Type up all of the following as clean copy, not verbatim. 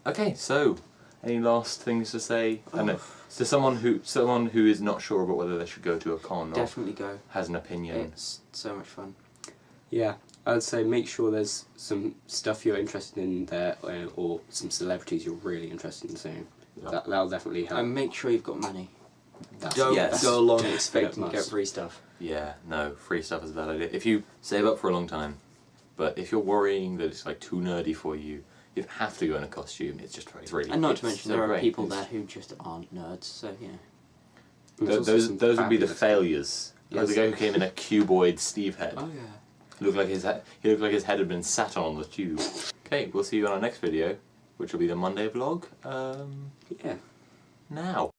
Okay, so any last things to say? I know. So someone who is not sure about whether they should go to a con or definitely go. Has an opinion. It's so much fun. Yeah, I'd say make sure there's some stuff you're interested in there, or some celebrities you're really interested in seeing. Yeah. That'll definitely help. And make sure you've got money. Don't go along expecting to get free stuff. Yeah, no, free stuff is a bad idea. If you save up for a long time, but if you're worrying that it's like too nerdy for you, you have to go in a costume. It's just it's really. And not to mention so there are great. people there who just aren't nerds. So yeah. Those would be the failures. Yes. Like the guy who came in a cuboid Steve head. Oh yeah. He looked like his head had been sat on the tube. Okay, we'll see you on our next video, which will be the Monday vlog. Yeah. Now.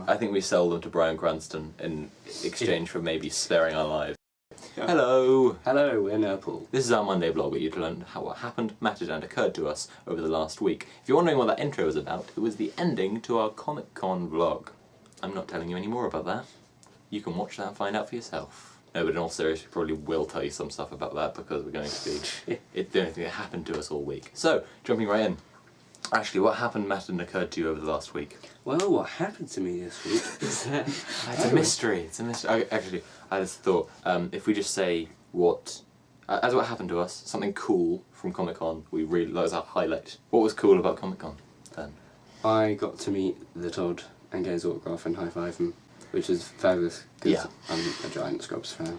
I think we sell them to Bryan Cranston in exchange for maybe sparing our lives. Yeah. Hello! Hello, we're Nerdpool. This is our Monday vlog where you learn how what happened, mattered and occurred to us over the last week. If you're wondering what that intro was about, it was the ending to our Comic-Con vlog. I'm not telling you any more about that. You can watch that and find out for yourself. No, but in all seriousness, we probably will tell you some stuff about that because we're going to be... it's the only thing that happened to us all week. So, jumping right in. Actually, what happened, mattered and occurred to you over the last week? Well, what happened to me this week is that... It's a mystery. It's a mystery. Actually, I just thought, if we just say what... as what happened to us, something cool from Comic-Con, we really... that was our highlight. What was cool about Comic-Con then? I got to meet the Todd and get his autograph and high-five him, which was fabulous, because I'm a giant Scrubs fan.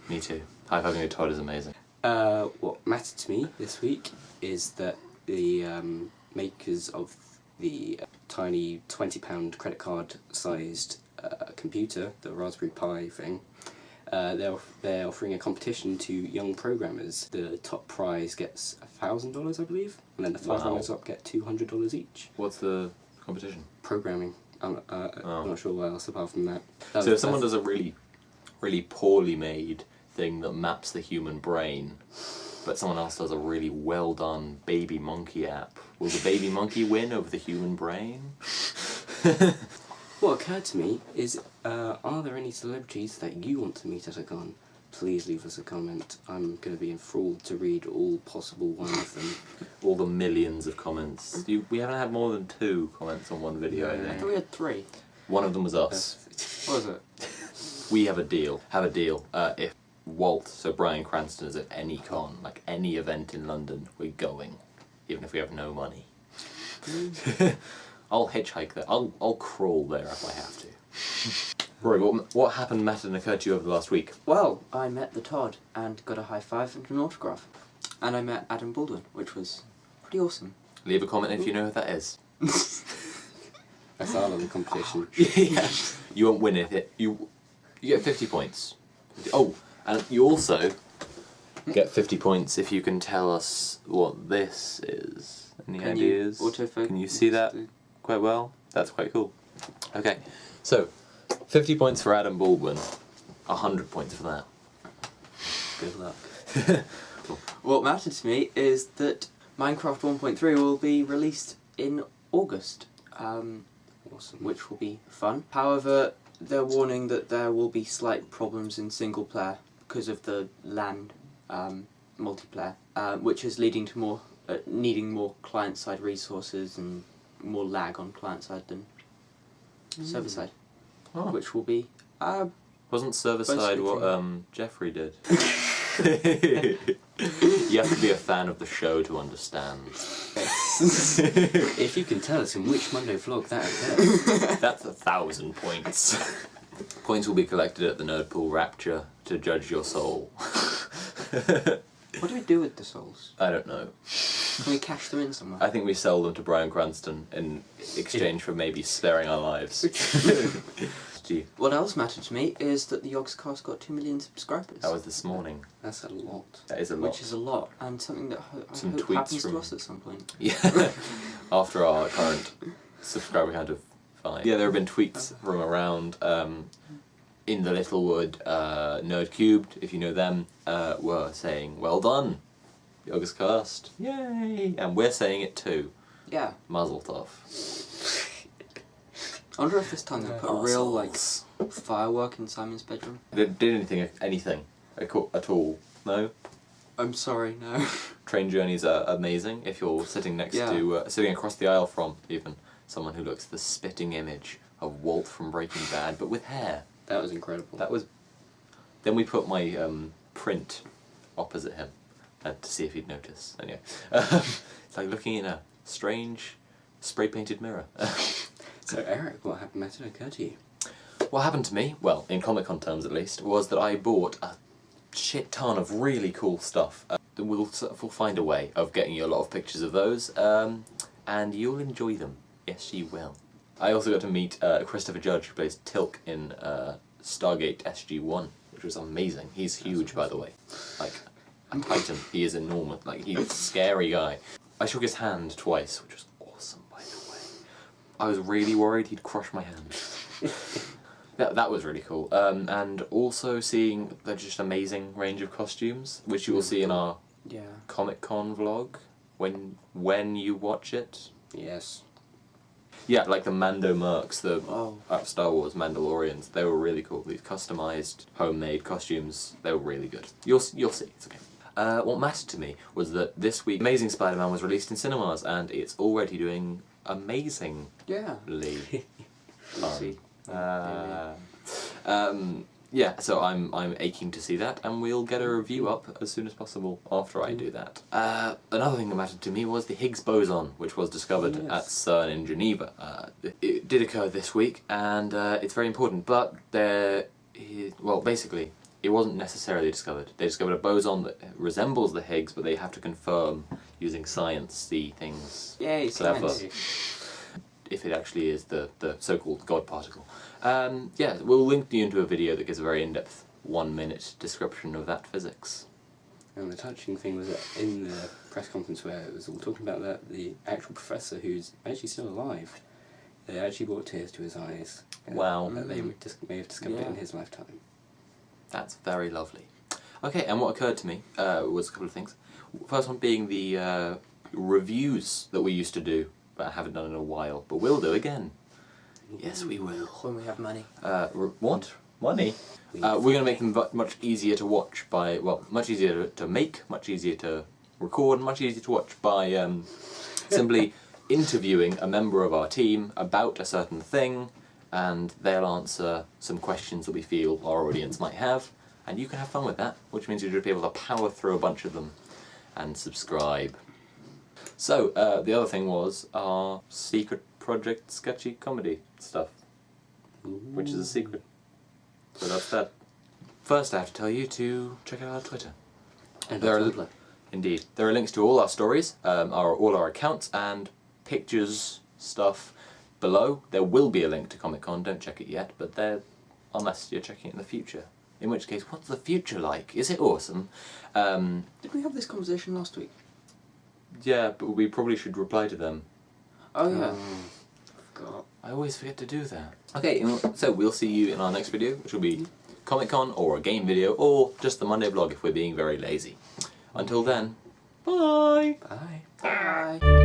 Me too. High-fiving a Todd is amazing. What mattered to me this week is that the makers of the tiny £20 credit card sized computer, the Raspberry Pi thing, they're offering a competition to young programmers. The top prize gets $1,000, I believe, and then the 5 runners up get $200 each. What's the competition? Programming. I'm not sure what else apart from that. So if someone does a really, really poorly made thing that maps the human brain, but someone else does a really well done baby monkey app, will the baby monkey win over the human brain? What occurred to me is, are there any celebrities that you want to meet at a con? Please leave us a comment. I'm going to be enthralled to read all possible one of them. All the millions of comments. We haven't had more than 2 comments on one video, I I think. thought we had 3. One of them was us. What was it? We have a deal. If Walt, so Bryan Cranston, is at any con, like any event in London, we're going, even if we have no money. I'll hitchhike there. I'll crawl there if I have to. Rory, what happened, mattered and occurred to you over the last week? Well, I met the Todd and got a high-five and an autograph. And I met Adam Baldwin, which was pretty awesome. Leave a comment if you know who that is. That's our little competition. Yeah. You won't win it. You get 50 points. Oh, and you also get 50 points if you can tell us what this is. Any ideas? Can you see that quite well? That's quite cool. Okay, so 50 points for Adam Baldwin, 100 points for that. Good luck. Cool. What mattered to me is that Minecraft 1.3 will be released in August, Awesome. which will be fun. However, they're warning that there will be slight problems in single player because of the LAN multiplayer, which is leading to more needing more client-side resources and more lag on client-side than server-side, which will be... Wasn't server-side what Jeffrey did? You have to be a fan of the show to understand. If you can tell us in which Monday vlog that occurred. That's 1,000 points. Points will be collected at the Nerdpool Rapture to judge your soul. What do we do with the souls? I don't know. Can we cash them in somewhere? I think we sell them to Bryan Cranston in exchange for maybe sparing our lives. What else mattered to me is that the Yogscast got 2 million subscribers. That was this morning. That's a lot. That is a lot. Which is a lot, and something that I Some hope tweets happens from- to us at some point. Yeah. After our current subscriber count of 5. Yeah, there have been tweets from around in the Littlewood Nerd Cubed, if you know them, were saying, well done, Yogscast, yay! And we're saying it too. Yeah. Mazel tov. I wonder if this time they put a real, like, firework in Simon's bedroom. Did anything at all? No? I'm sorry, no. Train journeys are amazing if you're sitting next to, sitting across the aisle from, even, someone who looks the spitting image of Walt from Breaking Bad, but with hair. That was incredible. That was... Then we put my print opposite him to see if he'd notice. Anyway, it's like looking in a strange spray-painted mirror. So Eric, what happened to occur to you? What happened to me, well, in Comic-Con terms at least, was that I bought a shit ton of really cool stuff. We'll find a way of getting you a lot of pictures of those, and you'll enjoy them. Yes, you will. I also got to meet Christopher Judge, who plays Tilk in Stargate SG-1, which was amazing. He's huge, by the way. Like, a titan. He is enormous. Like, he's a scary guy. I shook his hand twice, which was awesome, by the way. I was really worried he'd crush my hand. That was really cool. And also seeing the just amazing range of costumes, which you will see in our Comic-Con vlog when you watch it. Yes. Yeah, like the Mando Mercs, the Star Wars Mandalorians, they were really cool. These customised, homemade costumes, they were really good. You'll see, it's okay. What mattered to me was that this week Amazing Spider-Man was released in cinemas, and it's already doing amazingly. Fun. Yeah, so I'm aching to see that, and we'll get a review up as soon as possible after I do that. Another thing that mattered to me was the Higgs boson, which was discovered at CERN in Geneva. It did occur this week, and it's very important, but well, basically, it wasn't necessarily discovered. They discovered a boson that resembles the Higgs, but they have to confirm using science the things. Yay, science. If it actually is the so-called God particle. Yeah, we'll link you into a video that gives a very in-depth 1-minute description of that physics. And the touching thing was that in the press conference where it was all talking about that, the actual professor who's actually still alive, they actually brought tears to his eyes. Wow. That they may have discovered it in his lifetime. That's very lovely. Okay, and what occurred to me was a couple of things. First one being the reviews that we used to do, but I haven't done in a while, but we'll do again. Yes, we will. When we have money. What? Money? We're going to make them much easier to watch by, well, much easier to make, much easier to record, much easier to watch by simply interviewing a member of our team about a certain thing, and they'll answer some questions that we feel our audience might have, and you can have fun with that, which means you'll just be able to power through a bunch of them and subscribe. So, the other thing was our secret project sketchy comedy stuff, which is a secret. So that's that. First I have to tell you to check out our Twitter. And Indeed. There are links to all our stories, all our accounts, and pictures, stuff below. There will be a link to Comic-Con, don't check it yet, but there, unless you're checking it in the future. In which case, what's the future like? Is it awesome? Did we have this conversation last week? Yeah, but we probably should reply to them. Oh yeah. God. I always forget to do that. Okay, so we'll see you in our next video, which will be Comic-Con or a game video, or just the Monday vlog if we're being very lazy. Until then, bye! Bye. Bye.